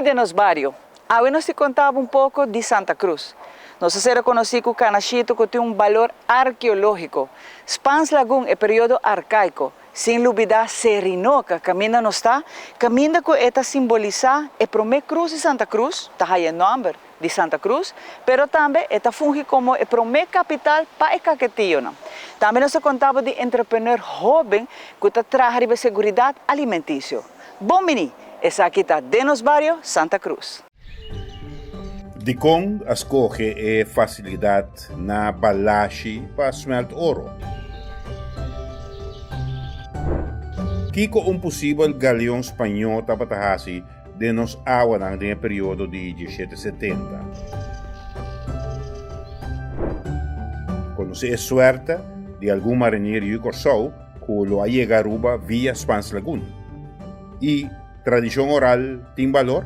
Aqui de nos Bario, hoje nós te contava um pouco de Santa Cruz. Nós será conhecido como Canachito, que tem um valor arqueológico. Spans Lagoon é período arcaico. Sem dúvida, Serinoca, caminha não está, caminha com esta simbolizar a primeira cruz de Santa Cruz, está aí o nome de Santa Cruz, mas também esta funge como a primeira capital para o Caquetío. Também nós contava de entrepreneur jovem que traz a segurança alimentícia. Bom mini, essa aqui está de nos Bario, Santa Cruz. De com escolhe é facilidade na balashi para smelt ouro. Kiko possível galeão espanhol tapatahasi de nos awa nang de período de 1770. Quando se é suerte de algum marinheiro e corsou, que lo llega a Aruba via Spans Lagoon. E tradição oral tem valor?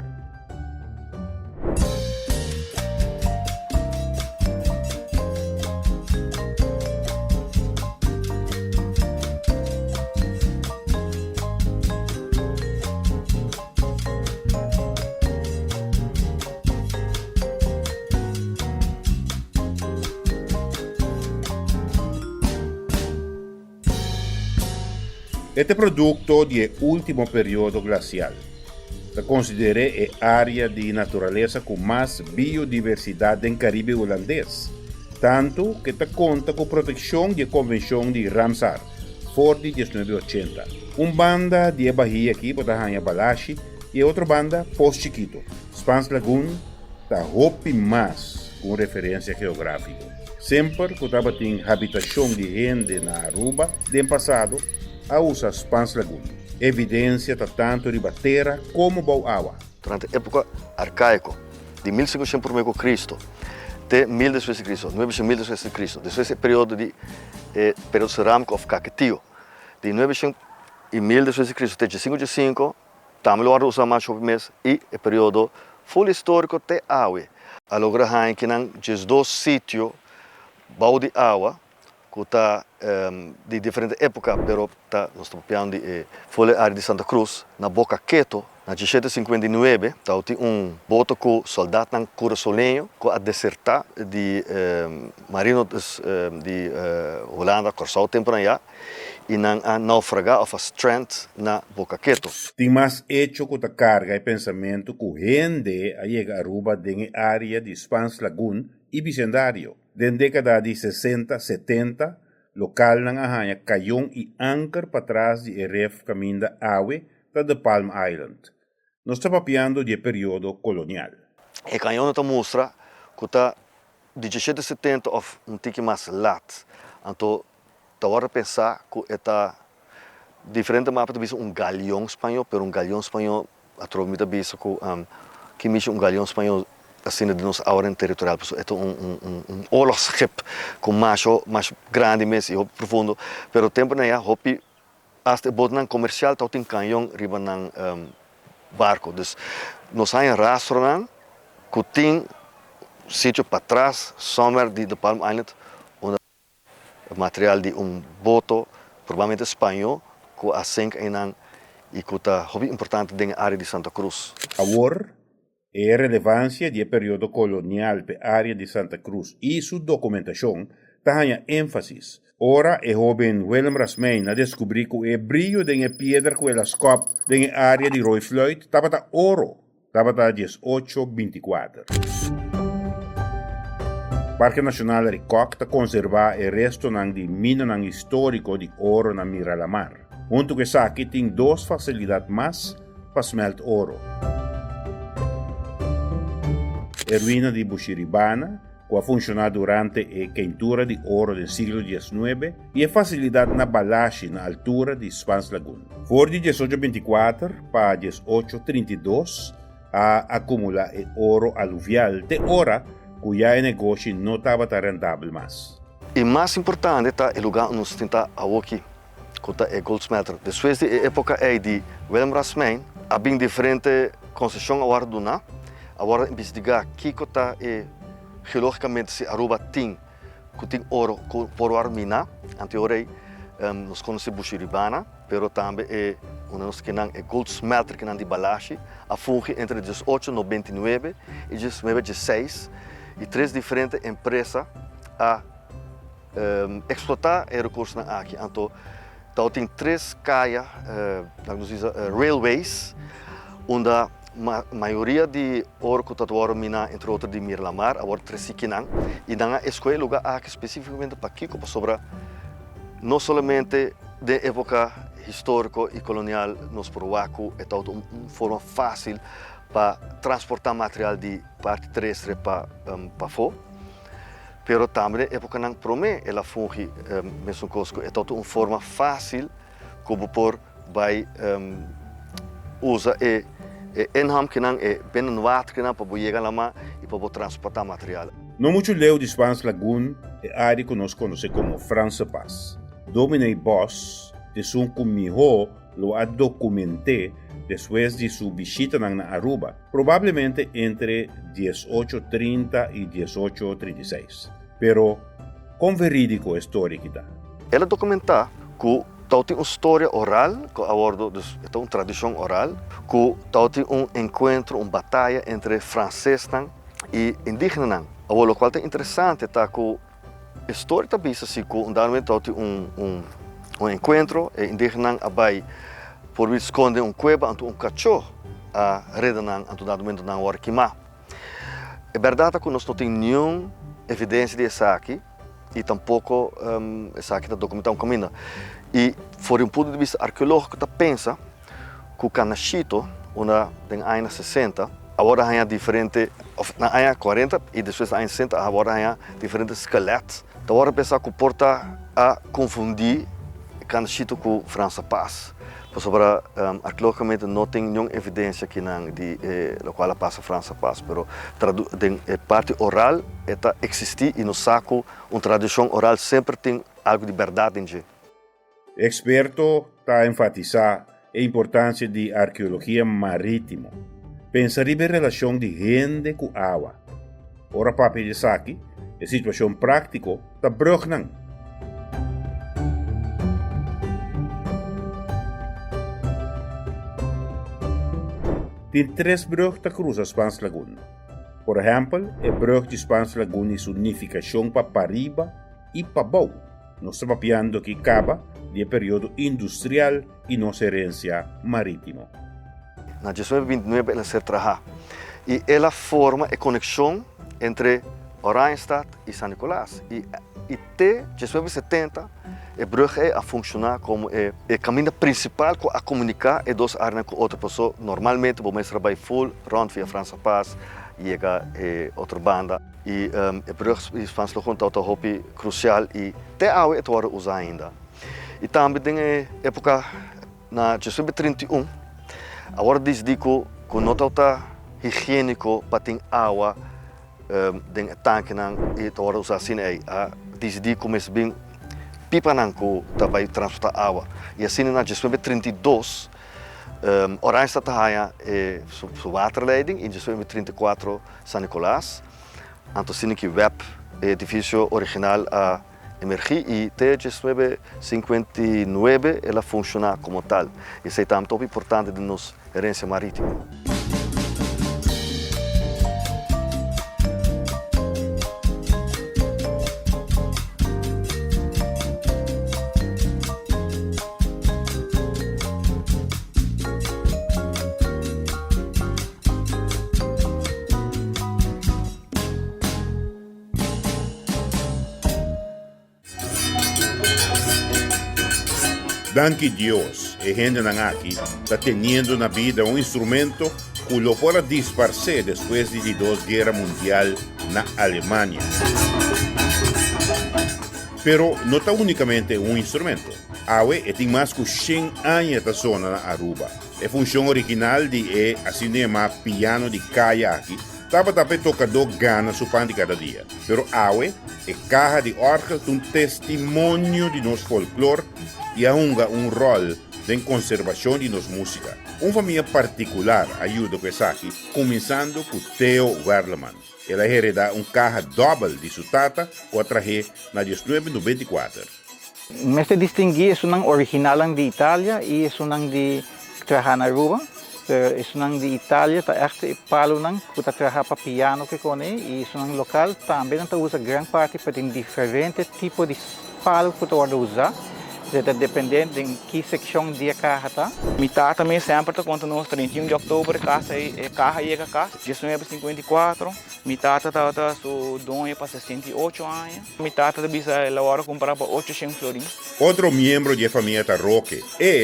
Este produto é o último período glacial. Se considera a área de natureza com mais biodiversidade no Caribe holandês, tanto que te conta com proteção da Convenção de Ramsar, for de 1980. Uma banda de Bahia aqui, Botahanha Balashi, e outra banda, Post Chiquito. Spans Lagoon, está hopi mais com referência geográfica. Sempre que estava tem habitação de gente na Aruba, de passado, a usa Spans Lagoon. Evidência está tanto de batera como boa água. Durante a época arcaica, de 1500 p.C. até 1000 d.C., 900 d.C., depois é período de período cerâmico of Caquetío, de 900 e 1000 d.C. até 505, também lo usa mais sobre mês e é período full histórico até água. A logra que não diz dois sítios bau de água que está de diferentes épocas, pero tá, nós estamos falando de a área de Santa Cruz, na Boca Queto, na 1759, tá, tem boto com soldado na cura solenho, com a desertar de marinos de Holanda, Corsau, temporânea, e a naufragar of a strand na Boca Queto. Tem mais hecho que a carga e pensamento que gente a chegar a Aruba na área de Spans Lagoon e Bicendário. Na década de 60, 70, local ng ahanya kayong i-anchor patras de RF caminda awe da Palm Island. Nós estamos papiando de período colonial. E canhão está mostra que está de 1770 of tique mais lat. Então, está hora pensar que está diferente mapa de vista galeão espanhol, pero galeão espanhol a tromita vista que mixa galeão espanhol assim de nossa área territorial, é oorlogsschip com mais grande mesmo e profundo, pero tempo na ya hopi hasta botan comercial tau tem canhão riba nang barco, dus nós há rastro nang que tem sítio para trás, somewhere de Palm Island, onde material de boto provavelmente espanhol que asenca nang e que tá hopi importante na área de Santa Cruz. Agora e a relevância do período colonial para a área de Santa Cruz e sua documentação tem ênfase. Ora, o jovem Willem Rasmein a descobrir que o brilho da pedra que ela escapa na área de Rooifluit estava ouro, estava 1824. Parque Nacional Ricok está conservar o resto de mina histórico de ouro na Miralamar. Junto com isso aqui tem duas facilidades mais para smelt ouro. A ruína de Buxiribana, que funcionou durante a quentura de ouro do século XIX, e a facilidade na balagem na altura de Spans Lagoon. For de 1824 para 1832, a acumular ouro aluvial de hora, cuja negócio não estava rentável mais. E mais importante está o lugar onde nós tentamos aqui, que é Goldsmith. Depois da época de Willem Rasmein, há bem diferente concessão agora do na. Agora investigar que está geologicamente se Aruba tem ouro por ar mina, anteriormente nós conhecemos Buxiribana, pero também nós que não é gold smelter que não de Balashi, a funge entre 1899 e 1916 e três diferentes empresas a explotar o recurso aqui. Então tem três caias, railways, onde a maioria de ouro que está mina entre outros de Miramar, agora três Siquinang, e na escolha lugar aqui especificamente para aqui, para sobre não somente de época histórica e colonial, nos provacu é uma forma fácil para transportar material de parte terrestre para fora. Pero também época não promete ela funge mesmo cosco é uma forma fácil como por vai usa enham que não é bem no water que não para chegar lá e para transportar material. No muito leu de Spans Lagoon é área que nós conhecemos como França Paz. Dominei Boss de sun comigo lo ha documenté después de su visita na Aruba, probablemente entre 1830 y 1836. Pero, ¿con verídico histórico está? Ela documenta que tem uma história oral, que aborda uma tradição oral, que tem um encontro, uma batalha entre franceses e indígenas. O qual é interessante, tá que a história está vista assim, que tem um encontro, e indígenas vai por esconder cueva ante cachorro a redanan ante dado momento na hora queimar. É verdade que nós não temos nenhuma evidência desse aqui e tampouco esse aqui está documentado um caminho. E, por um ponto de vista arqueológico, está pensa que o Canachito, onde tem anos 60, agora há diferente, na anos 40 e depois na anos 60, agora há diferentes esqueletos. Então, agora pensar que porta a confundir Canachito com França Paz. Sobre arqueologicamente não tem nenhuma evidência que não de lo qual passa França Paz, pero a parte oral existe e no saco uma tradição oral sempre tem algo de verdade em. Experto está a enfatizar a importância de arqueologia marítima. Pensaria em relação de gente com água. Ora para de aqui, a situação prática está brugnan. Tem três bruggen que cruzam Spans Lagoon. Por exemplo, a brug de Spans Lagoon é unificação para Pariba e para Bau. Nós estamos falando que acaba do período industrial e nossa herência marítima. Na 1929 ela se trabalha e ela forma a conexão entre Oranjestad e São Nicolás. E até 1970 a brug a funcionar como o caminho principal a comunicar as duas áreas com outra pessoa. Normalmente, o mestre trabalha full, rond via França Paz, chega a outra banda. E a brug de Spans Lagoon é uma crucial e até hoje é usada ainda. E também tem a época, na 1931, agora diz que não está higiênico para ter água dentro do tanque e agora usar assim. Diz que começa bem pipa que vai transportar água. E assim, na 1932, Oranjestad está sua waterleiding, e em 1934, São Nicolás. Então, assim que o edifício original a emergir e até 1959 ela funciona como tal. Isso é também importante de nossa herência marítima. Danke Dios, a gente aqui está tendo na vida um instrumento que lo pode disparar depois de duas guerras mundiais na Alemanha. Pero não está unicamente um instrumento. Awe tem mais que 100 anos da zona na Aruba. A função original de assim piano de caia aqui. Estava também tocador gana su pan de cada dia. Pero awe é caja de orgel um testemunho de nosso folclore e ainda um rol de conservação de nossa música. Uma família particular ajuda com isso aqui, começando com Theo Werleman. Ela hereda caja doble de sua tata, que traje na 1994. Me distinguí, es un original de Italia y es un de trabalhar na Aruba. Isso não de Itália, tá echt palo não, que tá trabalhar para piano que cone e isso não local também não usa grande parte para tem diferentes tipos de palo que tu pode usar. Dependendo de que secção de carro tá. Mitad também sempre está conta nós 31 de outubro, casa e a casa, 1954, mitad está so dono para 68 anos, mitad está bisa a hora comprar para 800 florins. Outro membro da família da Roque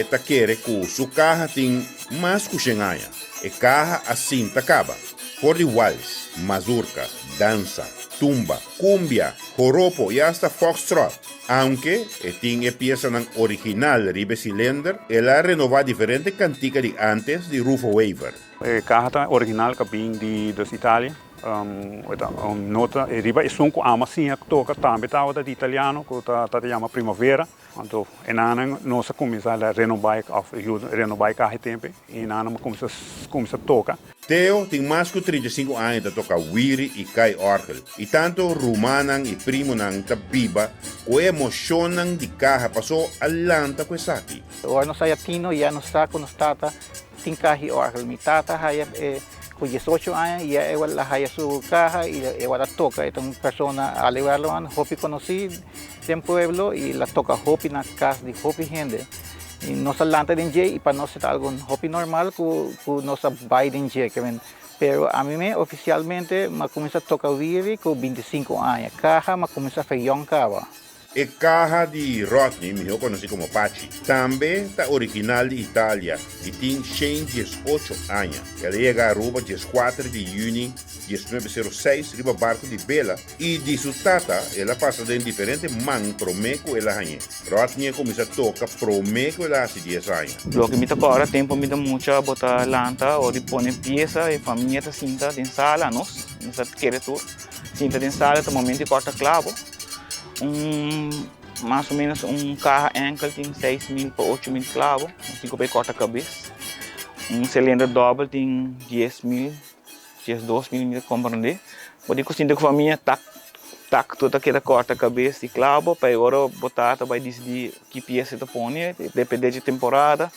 tá querer que sua carro tem mais que 100 anos. E carro assim tá acaba. Por de vals, mazurca, dança, tumba, cumbia, joropo e hasta foxtrot. Aunque tiene pieza original ribe cylinder, ela renova diferente cantica de antes de Rufo Waver. Carta original que vem dos Itália. Nota riba é um ama sim que toca também tá o de italiano que tá chama primavera. Então, enana nós começar a renovar carro tempo e enana começa a tocar. Theo tem mais que 35 anos de tocar wiri e kai orgel. E tanto rumanan e primo nang ta biba o emocionan de carro passou alanta com essa aqui. Agora nós sai tino e nós está com nós tata tem carro orgel, mi tata haya com 18 anos e ela haya sua carro e ela toca, então uma pessoa a levarlo an hopi conhecido do pueblo e ela toca hopi na casa de hopi gente. E nós alanta de dia e para nós é algo hopi normal que nós vai de dia, pero a mim oficialmente me começa a tocar wiri com 25 anos, carro me começa a fazer young cava. E carro de Rodney, melhor conhecido como Pachi, também está original de Itália e tem 118 anos. Ela chega a Aruba 4 de junho de 1906, riba barco de Bela, e de sua tata, ela passa de diferente man promeco ela ganha. Rodney começa a tocar promeco ela há 10 anos. Lo que me toca ahora, tempo me da mucha botar lanta o de poner pieza e família está cinta de sala, nós quer tudo. Cinta de sala, no momento corta clavo. Mais ou menos carro ankle tem 6.000 para 8.000 clavos, 5 para corta cabeça. Cilindro dobro tem 10.000, 12.000 compreender. Pode cozinhar com a família tac toda aquela corta cabeça e clavo para agora botar vai decidir que peça está põe, depende de temporada.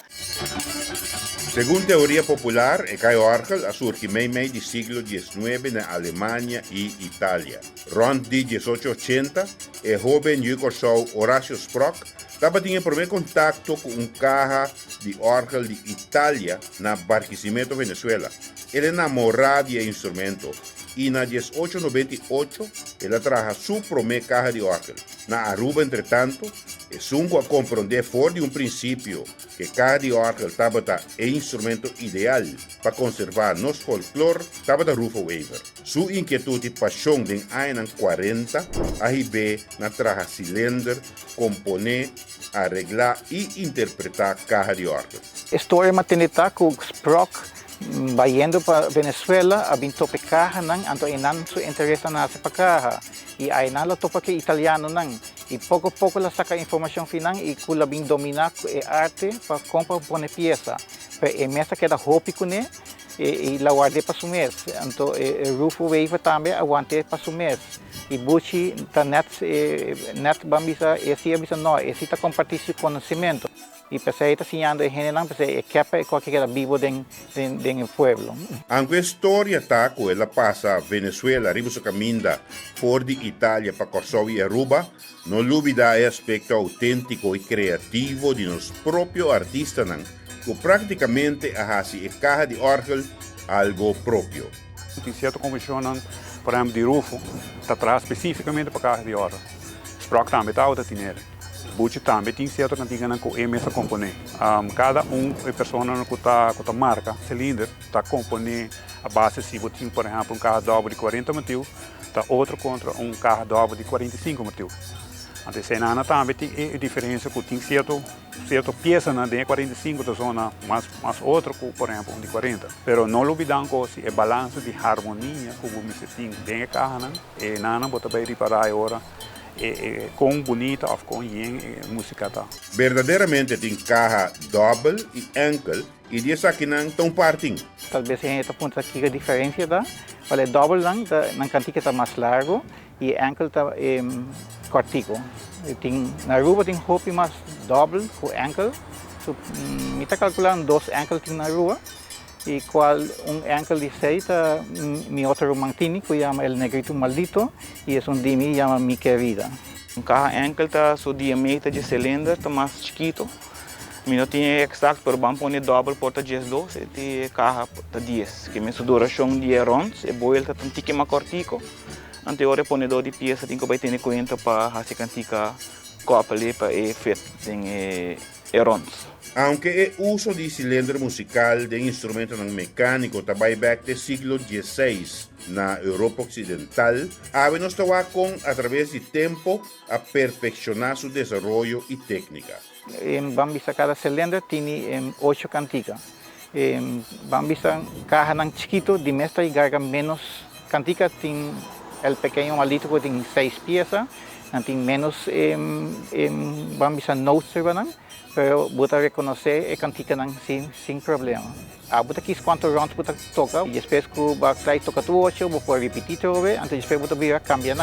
Segundo teoria popular, o kai orgel surge meio do século XIX na Alemanha e Itália. Rond de 1880, o jovem jugoslavo Horacio Sprock estava tendo primeiro contato com carro de orgel de Itália na Barquisimeto, Venezuela. Ele enamorado do instrumento e na 1898 ele traja seu primeiro carro de orgel. Na Aruba, entretanto, é sunco a compreender fora de princípio que carro de orgel estava o instrumento ideal para conservar nosso folclore estava da Rufo Waver. Sua inquietude e paixão de anos 40 arribou na traja cilindro, componer, arreglar e interpretar carro de orgel. História matinita com Sprock Bayendo para Venezuela, abin tope kaha nang anto inan su interesa na sa pagkaha. I ay nalo topa ke italiano nang. I poco la saca información final y kula bin domina e arte pa compra pone pieza. Pero e mesa queda hopi kune e la guarde pa su mes. Anto Rufo Waver tambe aguante pa su mes. I buchi ta net bambisa esi abisa no, esi ta compartir su conocimiento. E pensei está ensinando a gente não pensei que é qualquer era vivo dentro do pueblo. Anche storia ta quella passa a Venezuela, arriva su caminda fuori di Italia para Kosovo e Aruba, non dubita l'aspetto autentico e creativo di nos proprio artista nan, che praticamente hasi e caja di orgel algo proprio. Tem certo convencionam, por exemplo, de Rufo, está atrás especificamente para carro de orgel. Sprock também está outra tinere. Buchi também tem certo cantiga na que é mesmo componer. Cada pessoa que está marca cilindro está componer a base se você tem, por exemplo, carro dobro de 40 motivos, está outro contra carro dobro de 45 motivos. Então, essa nana também tem a diferença que tem certa peça de 45 da zona, mas outro, por exemplo, de 40. Mas não olvidando que é balanço de harmonia que você tem dentro do carro, e nana bota bem reparar agora. Com bonita ou com música tá. Verdadeiramente tem carro double e ankle e disso aqui não tão parting. Talvez a gente aponta aqui a diferença da, olha double não cantica tá mais largo e ankle tá cortico. Tem na Aruba tem hopi mais double com ankle So, me está calculando 2 ankle na rua, e qual ankle de 6 mi otro mantini, que llama el negrito maldito, y es dimi llama mi querida. Cada ankle está su diâmetro de cilindro está mais chiquito. Eu não tinha exato, mas vamos pôr double porta 10-2 e carro está 10. Que minha duração de ronds, e boa ele está um pouquinho mais cortico. Anterior é ponedor de peça, tem que vai ter conta para fazer cantica copa ali para e fit tem ronds. Aunque o uso de cilindro musical de instrumento mecânico também back do século XVI na Europa Ocidental, havemos estado com, através do tempo, a perfeccionar seu desenvolvimento e técnica. Vamos ver cada cilindro tem 8 canticas. Vamos ver carro chiquito, de mestra e garga menos canticas, tem o pequeno malito que tem 6 peças, tem menos, vamos ver notes, pero você reconhecer a cantica sem problema. Você quis quantos rounds você toca, e depois que você toca tu 8, você pode repetir outra vez, antes depois você vai cambiar.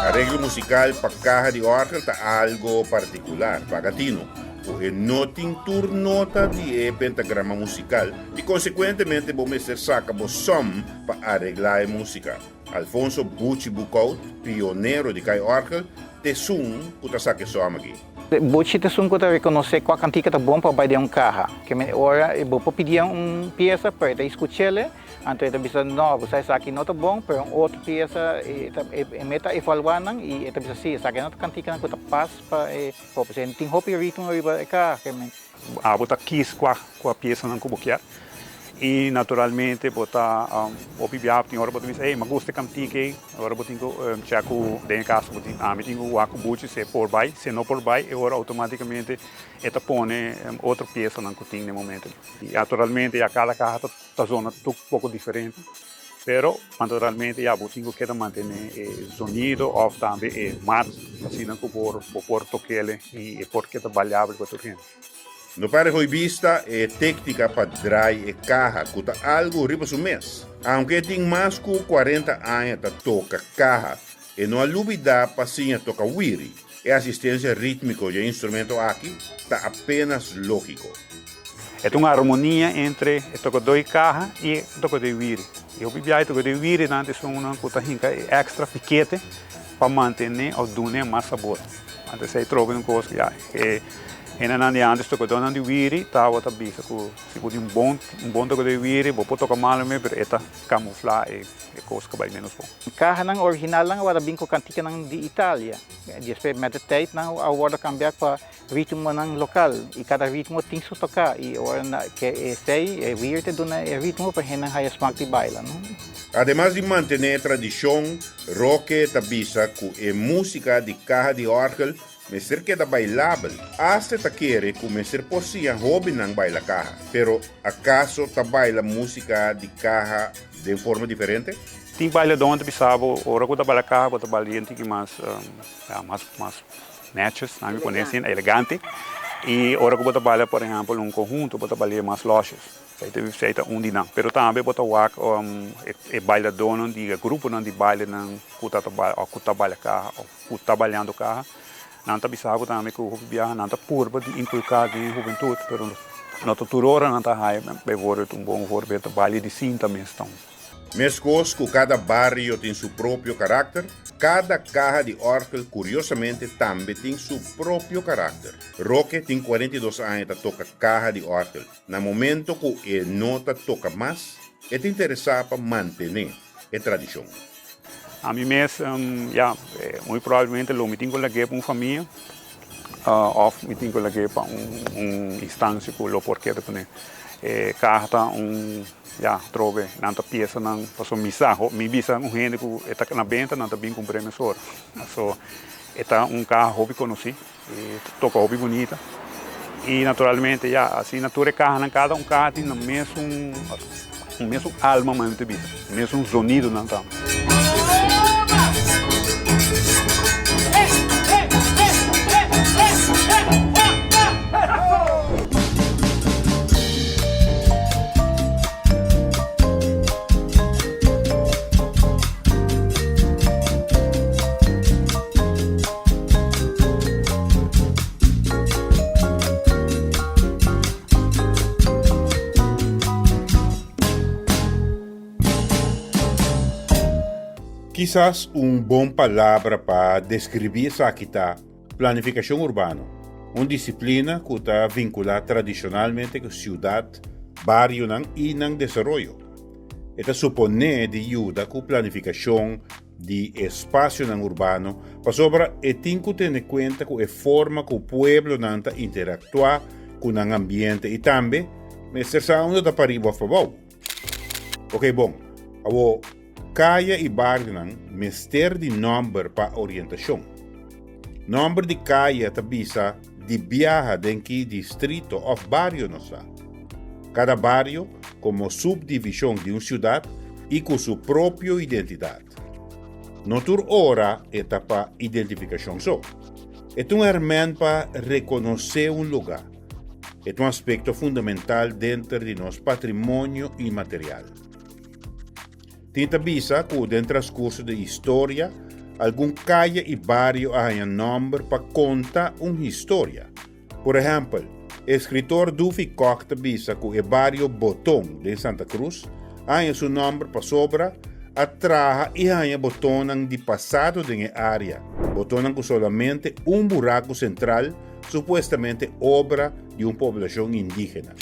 Arreglo musical para caja de órgão está algo particular, pagatino, porque não tem nota de pentagrama musical e, consequentemente, vamos ser saca o som para arreglar a música. Alfonso Bucci Bucaut, pioneiro de caja órgão, te sum puta saque som aqui. Bucci te sum puta reconhecer qual cantica tá bom para bailar carro, que agora eu vou pedir peça para escutar. Antes de bisa no, você sabe que não está bom, mas outra peça meta evaluando e está bisa sim, sabe que não está canticando que está paz para você tem hopi ritmo arriba cá, que Bota quis com a peça não cuboquear e naturalmente bota opibiap tem hora bota dizer, ei, mas gosto de cantique, agora bota chaco de caso bota me tenho o acubuchi se por by, se não por by, agora automaticamente eta pone outra peça não que tem no momento. E naturalmente a cada carro tá zona um pouco diferente. Pero naturalmente já tenho que manter o sonido ou também mais assim não por toquele e porque trabalhava com o gente. No para hoy vista, técnica para dry e caja, que está algo riba su mês. Aunque tem mais que 40 anos para tocar caja, e não há dúvida para sim tocar wiri, e assistência rítmica de instrumento aqui está apenas lógico. É uma harmonia entre o tocador de caja e o tocador de wiri. Eu vivi aí tocador de wiri, antes uma coisa extra piquete para manter o dune mais sabor. Antes aí trova coisa que e antes tocador de wiri, estava a bisa se pode bom tocador de wiri, vou tocar mal mas eta camuflar e coisa que vai menos bom. Carro não original não agora bem com cantica de Itália. Depois meditate não agora cambiar para ritmo não local e cada ritmo tem que tocar e agora que sei é weird do ritmo para henna high smart de baila, não? Además de manter a tradição, rock tabisa que música de caja de órgão mesmo que é bailável, hasta ta quer começar por si a hobby não baila caja, pero acaso ta baila música de caja de forma diferente? Tem baile donde bisabo, ora quando baila caja, quando baila gente que mais matches, não me conhecem, elegante, e ora quando baila, por exemplo, conjunto, quando baila mais lojas. Feita dinam, pero também bota wak baila dono de grupo não de baile não que trabalha carro ou trabalhando carro. Não está bisabo também que o viaja não está purba de inculcar de juventude, pero não está turora não está high, bem vore bom vore bem trabalho de cinta mesmo. Mescos que cada barrio tem seu próprio caráter, cada caja de órgão, curiosamente, também tem seu próprio caráter. Roque tem 42 anos para tocar caja de órgão. No momento que ele não toca mais, ele interessado para manter a tradição. A mim mesmo, muito provavelmente, eu me tenho que levar para uma família, ou me tenho que levar para instância que eu porquê de fazer. Carro está trove, não peça, não passou missa, me bisa gente que está na venda, não está bem com prêmio. So, está carro hobby conheci, toca hobby bonita. E naturalmente, assim, natura carro, cada carro tem o mesmo alma, mas o mesmo sonido, não tá. Quizás bom palavra para descrever essa aqui tá planificação urbana, uma disciplina que está vinculada tradicionalmente com cidade, bairro e desenvolvimento. Esta supone de ajuda com planificação de espaço urbano para sobre e tem que ter em conta com a forma que o pueblo interactua com o ambiente e também necessário onde está para arriba a favor. Ok, bom, a caia e bairro mister de número para orientação. Número de caia tabisa de viaja de que distrito ou bairro não está. Cada bairro como subdivisão de uma cidade e com sua própria identidade. Notur ora é para identificação só. É um elemento para reconhecer um lugar. É um aspecto fundamental dentro de nosso patrimônio imaterial. Tenta visa que dentro do transcurso da história, algum caia e bairro há um nome para contar uma história. Por exemplo, o escritor Duffy Koch visa que o bairro Botão de Santa Cruz há seu nome para sobra atrás e há um botão de passado da área. Botão com somente um buraco central, supostamente obra de uma população indígena.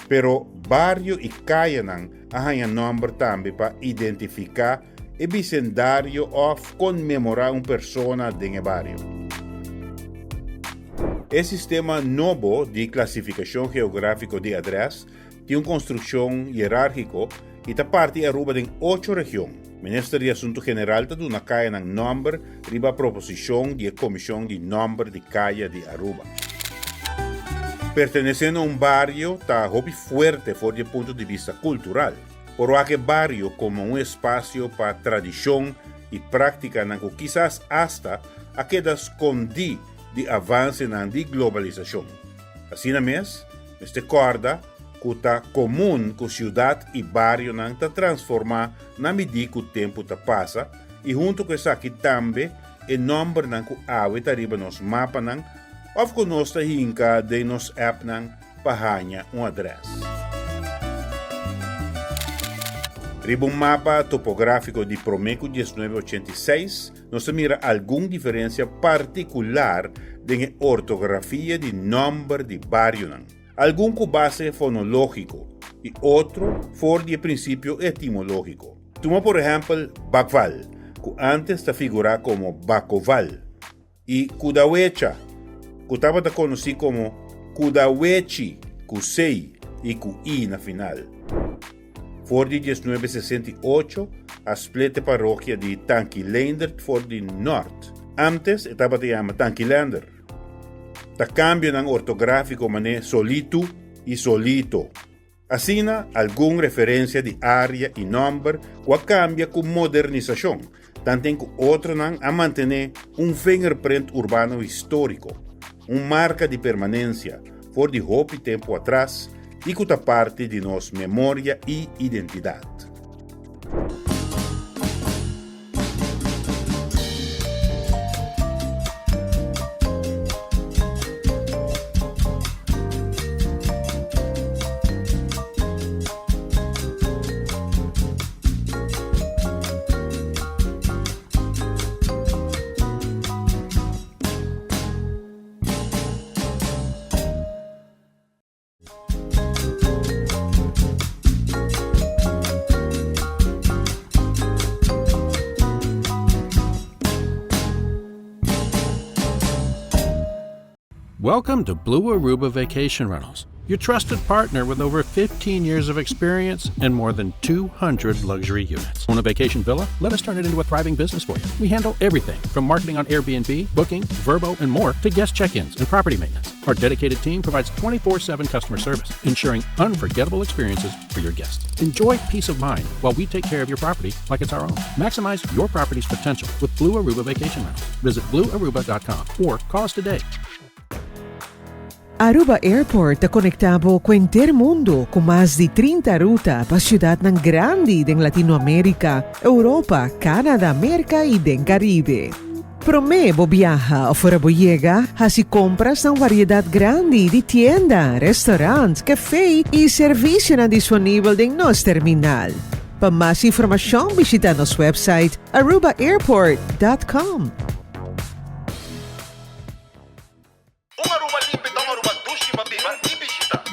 Pero bairro e caia há um nome também para identificar o vecindário ou comemorar uma pessoa do bairro. O sistema novo de classificação geográfica de adresse tem uma construção hierárquica e está parte Aruba em 8 regiões. O Ministério de Assunto General está dando caia ng número riba proposição de Comissão de Número de Caia de Aruba. Pertenecendo a um bairro está hobby forte do ponto de vista cultural. Por aquele bairro como um espaço para tradição e prática que quizás hasta a queda escondi de avanço de globalização. Assim mesmo, este corda que está comum que a cidade e bairro está transformar na medida que o tempo passa e junto com isso aqui também o número que a está arriba nos mapas ou que nós está de nos app para ganhar um adresse. Riba um mapa topográfico de Promeco 1986, nós mira alguma diferença particular de ortografia de número de bairro. Algum com base fonológico e outro for de princípio etimológico. Toma, por exemplo, Bacval, que antes está figurado como Bacoval, e Kudawecha, que estava conhecido como Kudawechi, com sei e com i na final. For de 1968, a splete paróquia de Tanquilander for de Norte. Antes estava chamada Tanquilander. Ta cambio ng ortográfico mané solito e solito. Assina alguma referência de área e número que cambia com modernização, tanto que outro a manter fingerprint urbano histórico, marca de permanência, for de hope tempo atrás e que parte de nossa memória e identidade. Welcome to Blue Aruba Vacation Rentals, your trusted partner with over 15 years of experience and more than 200 luxury units. Own a vacation villa? Let us turn it into a thriving business for you. We handle everything from marketing on Airbnb, booking, Vrbo, and more to guest check-ins and property maintenance. Our dedicated team provides 24/7 customer service, ensuring unforgettable experiences for your guests. Enjoy peace of mind while we take care of your property like it's our own. Maximize your property's potential with Blue Aruba Vacation Rentals. Visit bluearuba.com or call us today. Aruba Airport é conectado com o inteiro mundo, com mais de 30 rutas para cidades grandes em Latinoamérica, Europa, Canadá, América e do Caribe. Promevo viaja ou fora llega, assim compras uma variedade grande de tiendas, restaurantes, café e serviços disponíveis em nosso terminal. Para mais informação, visita nosso website aruba-airport.com.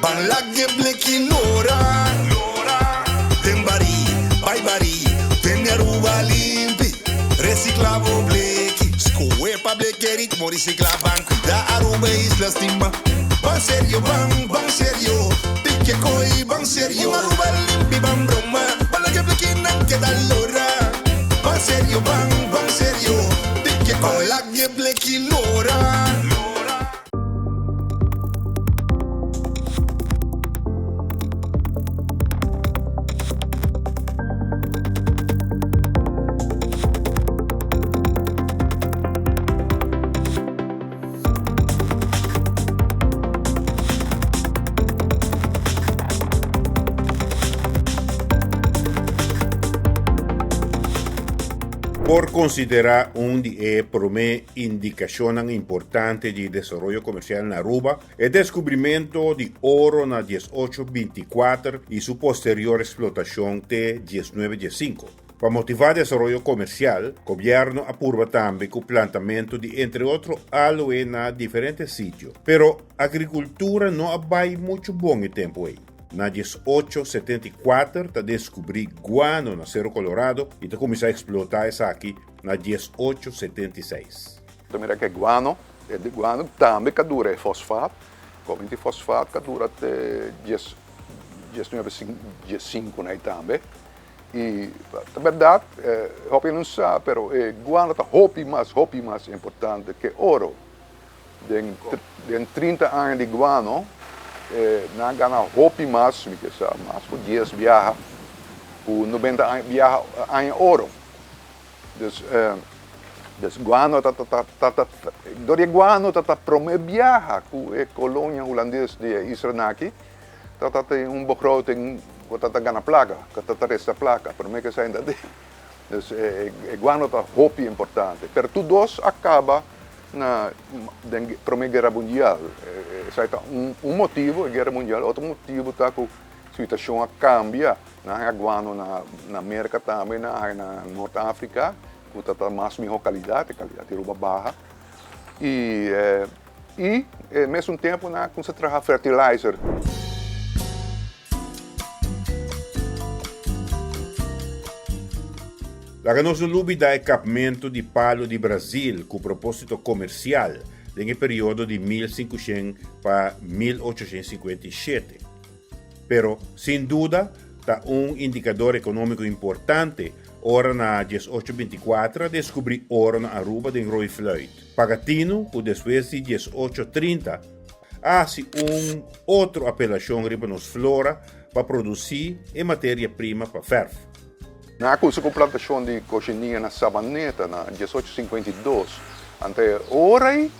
Balagye bleki lora, tem bari, bai bari, tem Aruba limpi, reciclavo bleki, scoe pa blekerit, mo recicla banco, da Aruba islas timba, ban serio, ban serio, picche coi, ban serio, Aruba limpi, ban broma, balagye bleki nanke da lora, ban serio, ban serio, picche coi, balagye bleki lora. Por considerar un de prome indicación importante de desarrollo comercial en Aruba, el descubrimiento de oro na 1824 y su posterior explotación de 1915. Para motivar desarrollo comercial, el gobierno apurva también con plantamiento de, entre otros, aloe en diferentes sitios. Pero agricultura no hay mucho buen tiempo ahí. Na 1874, ta descobri guano na Cerro Colorado e ta começou a explotar essa aqui na 1876. Mira que guano, é de guano também que dura fosfato, como de fosfato que dura até 1905, né, também. E, na verdade, eu não sei, mas guano está muito mais importante que ouro. Em 30 anos de guano, na gana roupa mais, por dias viaja, por 90 anos viaja em ouro. Dus guano doria guano prome viaja com a colônia holandesa de Israel aqui, tem begroting wat gana plaga, que resta plaga, para mim que sai daí. Dus guano tá roupa importante, pero tudo acaba na Primeira Guerra Mundial. Esse é motivo, a Guerra Mundial, outro motivo está que a situação cambia na guano na América também, na Norte África, que está mais melhor qualidade de roupa baixa. E ao mesmo tempo, na concentrar fertilizer. La nossa lúbida é capimento de palo de Brasil com propósito comercial no período de 1500 para 1857. Pero, sem dúvida, está indicador econômico importante. Ora na 1824 descobri ouro na Aruba de Roy Floyd. Pagatino, por depois de 1830, há outra apelação riba nos flora para produzir matéria-prima para ferro. Na curso com plantação de coxininha na Sabaneta, na 1852, até ora o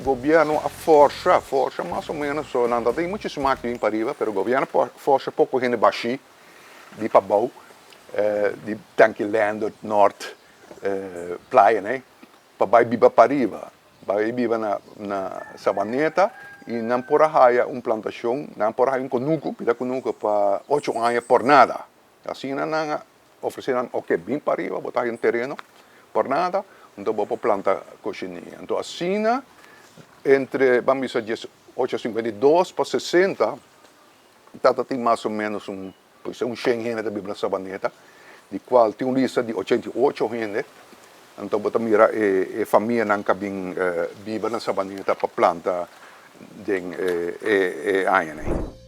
governo força mais ou menos, não tem muitas máquinas para arriba, mas o governo força pouco gente baixi, de Pabau, de Tanquiland, Norte, praia, né? Para vai biba para arriba, vai biba na Sabaneta e não por raia plantação, não por raia conuco, pida conuco para 8 anos por nada. Assim não ofereceram bem para arriba, botar em terreno, por nada, então vou plantar coxininha. Então assim, entre, vamos dizer, 1852 para 60, tem mais ou menos um 100 gente da Bíblia Sabaneta, de qual tem uma lista de 88 gente. Então, vou mirar a família não cabe viva na Sabaneta para plantar aia.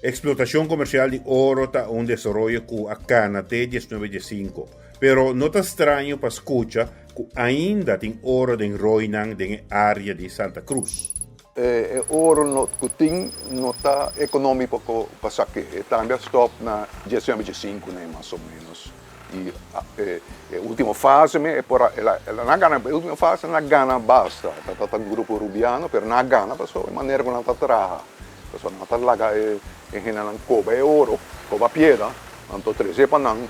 Explotação comercial de ouro está desenvolvimento com a cana até 1905, pero não está estranho para escutar que ainda tem ouro em Roinan, na área de Santa Cruz. Ouro não está econômico para saque. Também stop na 1905, né, mais ou menos. E a última fase a última fase na Gana basta. Está grupo rubiano, mas na Gana passou de maneira que não está traga. Passou não está lá em general coba é ouro, coba piedra. Então 13 para não,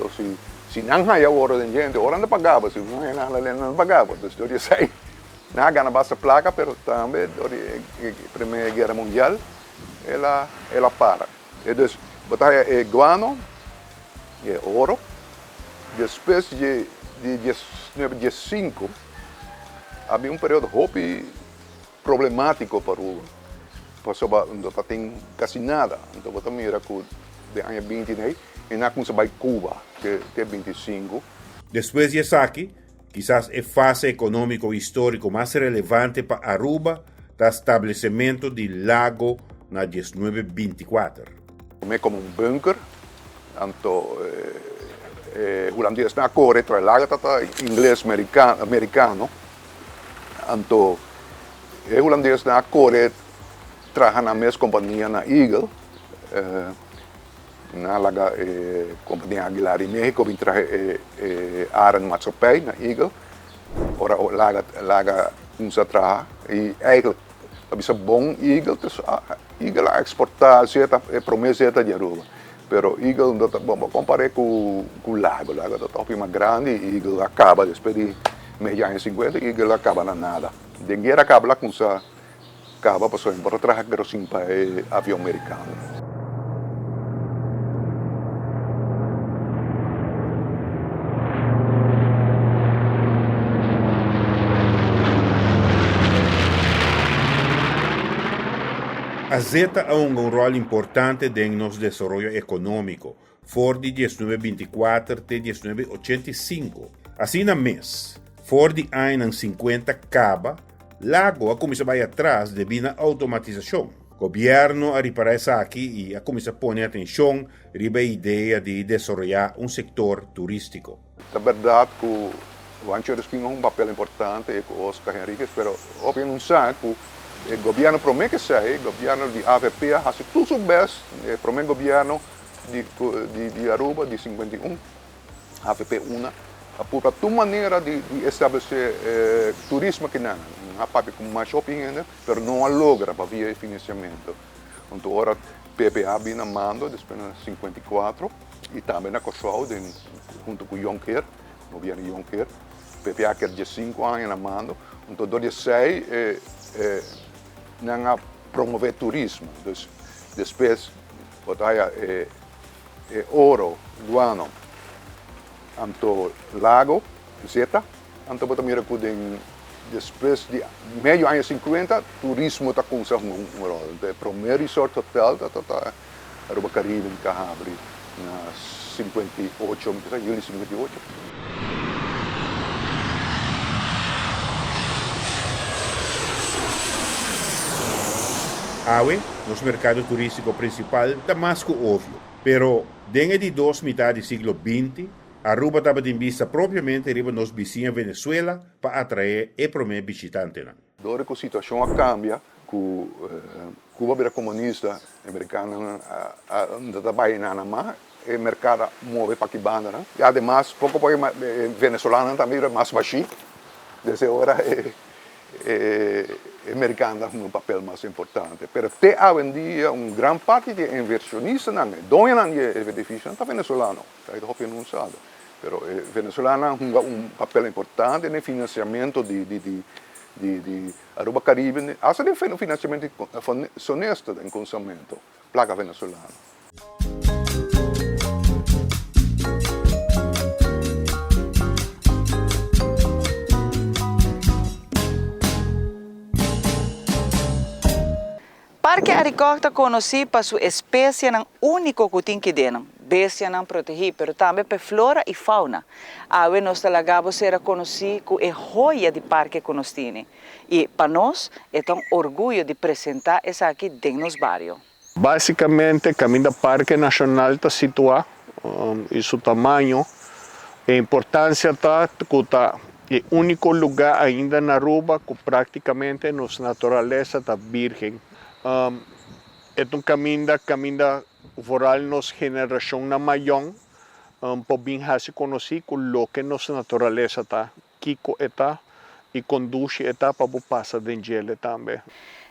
se não há ouro de gente, ouro não pagava, se não pagava. Então eu sei. Na Gana basta placa, mas também na Primeira Guerra Mundial ela para. Então botar guano, ouro. Depois de 1915, havia um período hobby problemático para o passou não tem quase nada. Então, eu mira que de ano 20, e na começa vai Cuba, que tem 25. Depois de aqui, quizás a fase econômico-histórico mais relevante para Aruba é o estabelecimento do lago na 1924. É como um bunker, então holandês na corre tra lago tata inglês americano, então holandês na corre trabalha na mesma companhia na Eagle, na laga companhia Aguilar em México, vem trabalhar área no Matsopei na Eagle, ora laga usa trabalhar e eigenlijk bisa bom Eagle Eagle a exportar certa promessa de Aruba, pero Eagle não tá bom comparado com o lago tá top mais grande, Eagle acaba depois de meio anos 50, Eagle acaba na nada, de guerra acaba lá com essa acaba passou embora trabalhar grossinho para avião americano. A Zeta ha un rol importante nel nostro sviluppo economico, for di 1924 te 1985. Assim na mês, for di anni 50 caba, lago a começar a ir atrás devido à automatização. O governo a reparar isso aqui e a começar a pôr atenção riba a ideia de desenvolver um setor turístico. É verdade que o rancheiros tinham um papel importante com os Henriques, mas óbvio não sabe que o governo promete que sai, o governo de AVP faz tudo o best, promete o governo de Aruba de 51, AVP 1, para tua maneira de estabelecer turismo aqui não há papel com mais shopping ainda, mas não logra para via financiamento. Então agora PPA vem na mando depois de 54 e também na Kosovo junto com o Juncker, o governo Juncker, PPA quer de 5 anos na mando, então 2006 não promover turismo, depois botar ouro, guano, então lago, Zeta, então botar mira que depois de meio anos 50, turismo está com um rol. O primeiro resort hotel está Aruba Caribe, em Cahabri, na 58, julho 58. Awe, nosso mercado turístico principal, está mais que óbvio. Pero, dentro de duas metades do século XX, Aruba estava em vista propriamente riba nos vizinhos Venezuela para atrair e promover visitantes. Agora que a situação cambia, que Cuba era comunista, americano não trabalha nada mais, o mercado move para que banda, né? E además, pouco venezuelano também era mais baixo, desde agora americano tem um papel mais importante. Mas até hoje em dia, uma grande parte de inversionistas, donos do edifício, está venezuelano, está não sabe. Pero venezuelano tem um papel importante no financiamento de Aruba Caribe, hasta no financiamento honesto em consumo, placa venezuelana. Parque Aricocta conhecido por sua espécie única que tem que dentro. Bestia não protegida, mas também para flora e fauna. A nossa lagabo será conhecido como a joia de parque que nós temos. E para nós, é um orgulho de apresentar isso aqui dentro dos bairros. Basicamente, o caminho do Parque Nacional está situado em seu tamanho. A importância está que é o único lugar ainda na Aruba que praticamente nossa natureza está virgem. É um caminho foral nos geração na maior, por bem se conhecer com o que nossa natureza está, Kiko está e conduz está para passar dentro dele também.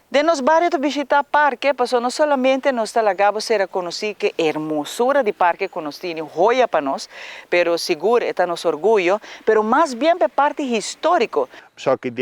De nos bairros de visitar parque, passou não somente nos talagabo ser conhecido que a hermosura de parque que nós temos, joia para nós, pero seguro está nosso orgulho, pero mais bem para parte histórico. Só que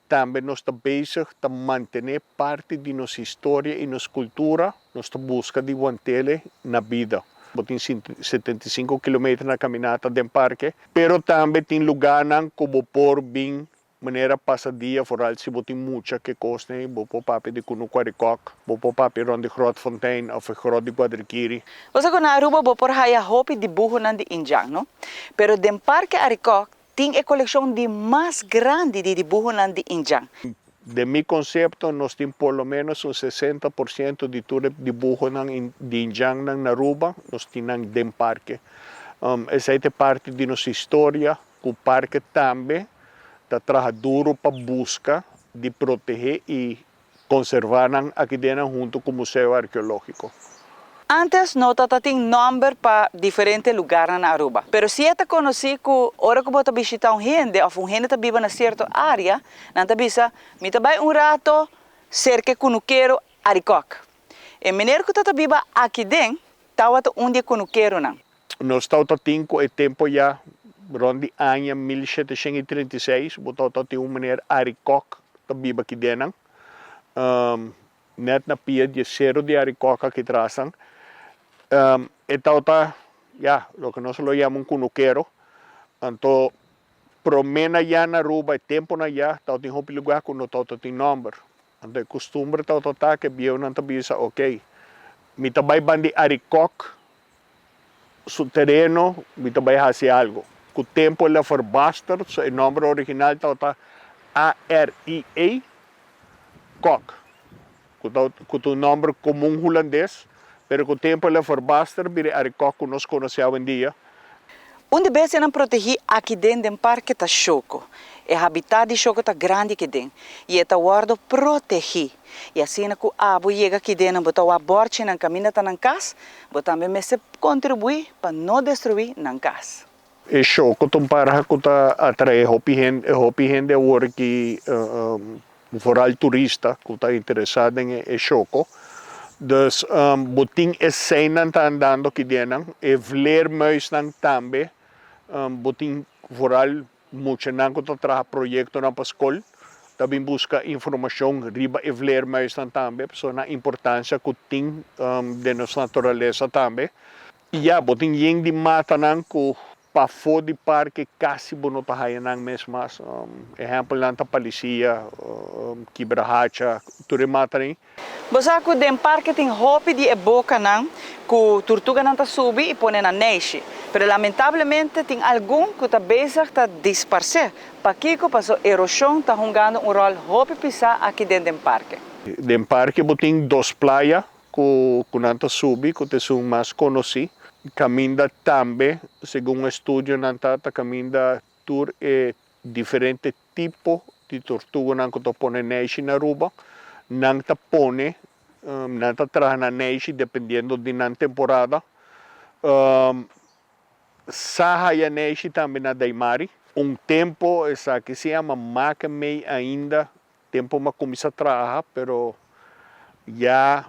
também nós estamos bezig de manter parte de nossa história e nossa cultura, nós busca de mantê-la na vida. Botin 75 km na caminata do parque, pero também tem lugar como por bem maneira passadia, vooral se botin muita que costa, bopo papi de Kuno Quaricok, bopo papi rond de Grootfontein of Groot de Guadalquivir. Você que na Aruba bo por haya hopi de burro nan de Injang, no? Pero den parque Aricok tem a coleção de mais grande de burro nan de Injang. De meu conceito, nós temos pelo menos 60% de tudo de burro de Injang na Aruba, nós temos den parque. Essa é parte de nossa história, o parque também está trabalhando para busca de proteger e conservar aqui dentro junto com o Museu Arqueológico. Antes não tem nome para diferentes lugares na Aruba. Pero se você conhece que hora que você visitar gente ou gente que vive na certa área, não te bisa, me vai rato cerca de Nuqueiro Aricok. E mineiro que você vive aqui dentro, está onde Nuqueiro não. Nós estamos tendo tempo já, ronde ano 1736, botamos ter maneira Aricok que vive aqui dentro. Net na pia de zero de Aricok aqui trazem. Então, o que nós chamamos de Nuqueiro. Então, promena já na Aruba, tempo na já, tem um lugar que não tem nome. Então, costume que eu não sabia, ok, me também bandi Aricok, su terreno, me também fazer algo. O tempo é verbaster, o nome original está ARIA, Kok. Com o nome comum holandês, pero com o tempo é verbaster, vira Aricok que nós conhecemos em dia. Onde você não proteger aqui dentro do parque está choco. O habitat de choco está grande aqui dentro. E está guardo proteger. E assim que o abo chega aqui dentro, botar o aborte na caminha na casa, botar também me contribuir para não destruir na casa. É choco, então para que atrai hopi gente agora que vooral turista que está interessado em choco. Dus botin é cena está andando aqui dentro, e vleermuis também, botin vooral muito não que está projeto na escola, também busca informação riba e vleermuis também, pessoa a importância que tem de nossa natureza também. E já botin yeng de mata não que para fora do parque quase não está aí mesmo, exemplo não está polícia, quebra-hacha, tudo mata nem. Você que dentro do parque tem roupa de boca não, que tortuga não está subindo e põe na neixe. Mas lamentavelmente tem algum que está bezig está dispersar. Para que passou erosão está jogando rol roupa pisar aqui dentro do parque. Dentro do parque tem duas praias que não está subindo, que são mais conhecidas. Caminha também, segundo um estudo, não está caminha por diferentes tipos de tortuga não que está põe neixe na Aruba. Não está põe, não está traz na neixe, dependendo da temporada. Saha a neixe também na Daimari. Tempo, essa que se chama Macamei ainda, tempo uma começa a trabalhar, pero já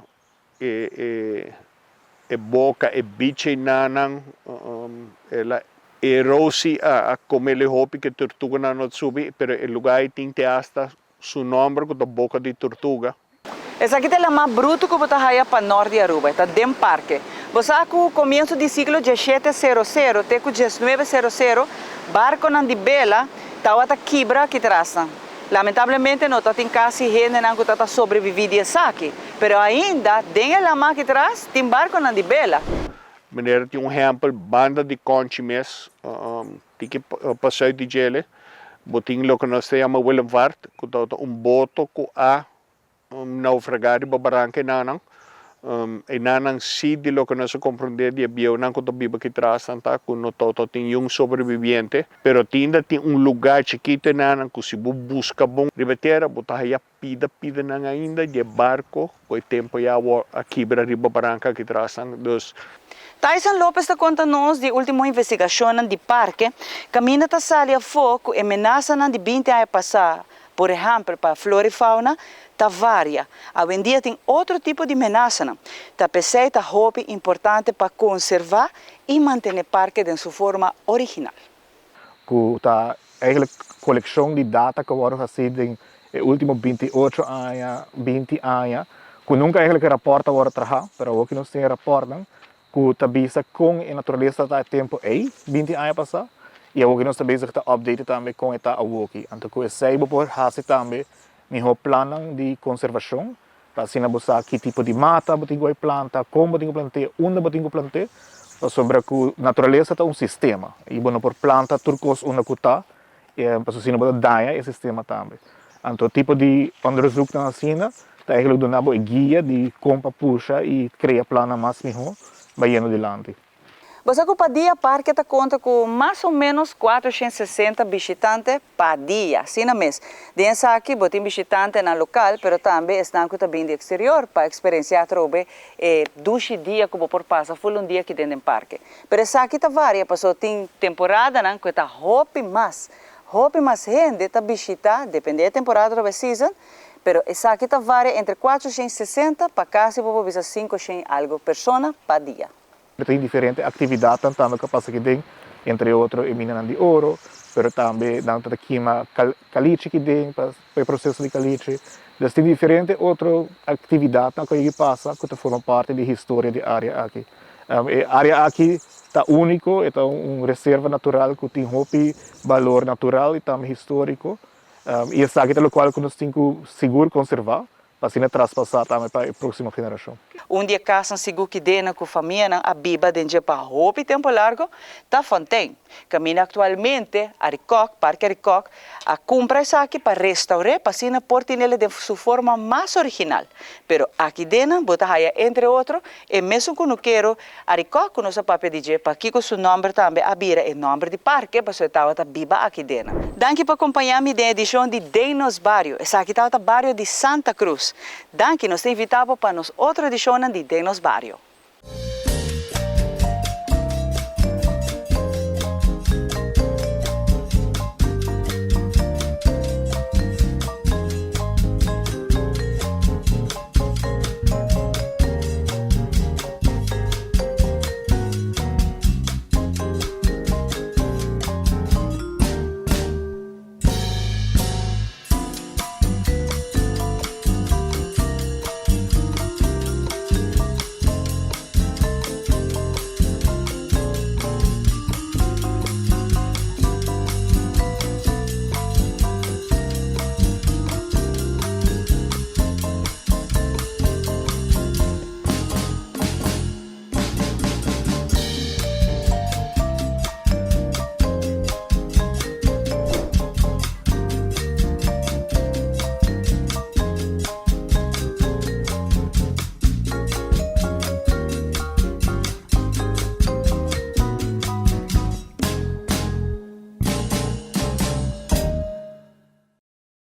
boca, biche nanang, ela erose a comer roupa que tortuga não sube, pero o lugar tem hasta su nome com a boca de tortuga. Essa aqui é a mais bruta que você vai para o norte de Aruba, está dentro do parque. Você que no começo do século 1700 até o 1900, barco não de bela, estava quebra aqui atrás. Lamentavelmente não tem quase gente que está sobrevivendo aqui, mas ainda dentro da mar aqui atrás tem barco não de bela. Meneer tem exemplo, banda de conchimes, tem que passar de gele. Botin lo que nós chamamos Willem Vaart, que é boto que há naufragar para barranca e nanang. E nanang si de lo que nós compreender de avião não que vive aqui atrás, que no todo tem sobrevivente, pero tem lugar chiquito nanang que se busca bom ribeteira, botar aí pida nang ainda de barco, que o tempo já aqui para riba barranca aqui atrás, dos. Tyson Lopes está contando-nos de última investigação de parque, caminha da salia foco e ameaça de 20 anos passar, por exemplo, para flora e fauna, está varia. Hoje em dia tem outro tipo de ameaça. Está pensei está roupa importante para conservar e manter o parque em sua forma original. Está eigenlijk coleção de data que foram feitas nos últimos 28 anos, 20 anos, que nunca eigenlijk rapporta worden terug, mas o que nós temos rapportam, que está vista com a natureza há tempo aí, 20 anos passar, e agora nós estamos bezig te updaten também com esta awaki. Então, que sei por fazer também meu plano de conservação, para assim buscar que tipo de mata botinho planta, como botinho plantar, onde botinho plantar, sobre que a natureza é sistema. E bueno por planta turcos onde que está, para assim botar daia esse sistema também. Então, tipo de onderzoek na China, está eigenlijk donado guia de como puxa e criar plano mais melhor, vai indo adiante. Você que para dia parque está conta com mais ou menos 460 visitantes para dia, assim mesmo. Dentro aqui, botem visitantes no local, mas também estão que também do exterior para experienciar trobe 2 dias como por passa, full um dia aqui dentro do parque. Mas aqui está varia, passou tem temporada, não, que está hope mais gente está visita, depende da temporada da season, pero essa aqui está varia entre 460 para quase por 500 algo persona para dia. Tem diferentes atividades, tanto que passa aqui dentro, entre outros, em Minas de Ouro, mas também dentro da queima caliche aqui dentro, para o processo de caliche. Então, tem diferentes outras atividades que passa, que formam parte da história da área aqui. A área aqui está única, é uma reserva natural que tem um valor natural e também histórico. E essa aqui é o qual nós temos que seguro conservar, para assim traspassar também para a próxima geração. Dia caçam seguro que dena com a família, a biba dentro para roupa tempo largo, tá fonten. Caminha atualmente a Ricoc, Parque Ricoc, a compra essa aqui para restaurar, para assim portar nele de sua forma mais original. Pero aqui dentro, bota aí entre outros, e mesmo que não quero a Ricoc, nós a papel DJ, para aqui com seu nome também a bira e nome de parque, para sua tal a biba aqui dentro. Danke por acompanhar-me da edição de Denos Bario. Essa aqui tá o Bario de Santa Cruz. Danke, nós te invitamos para nos outra edição de Denos Bario.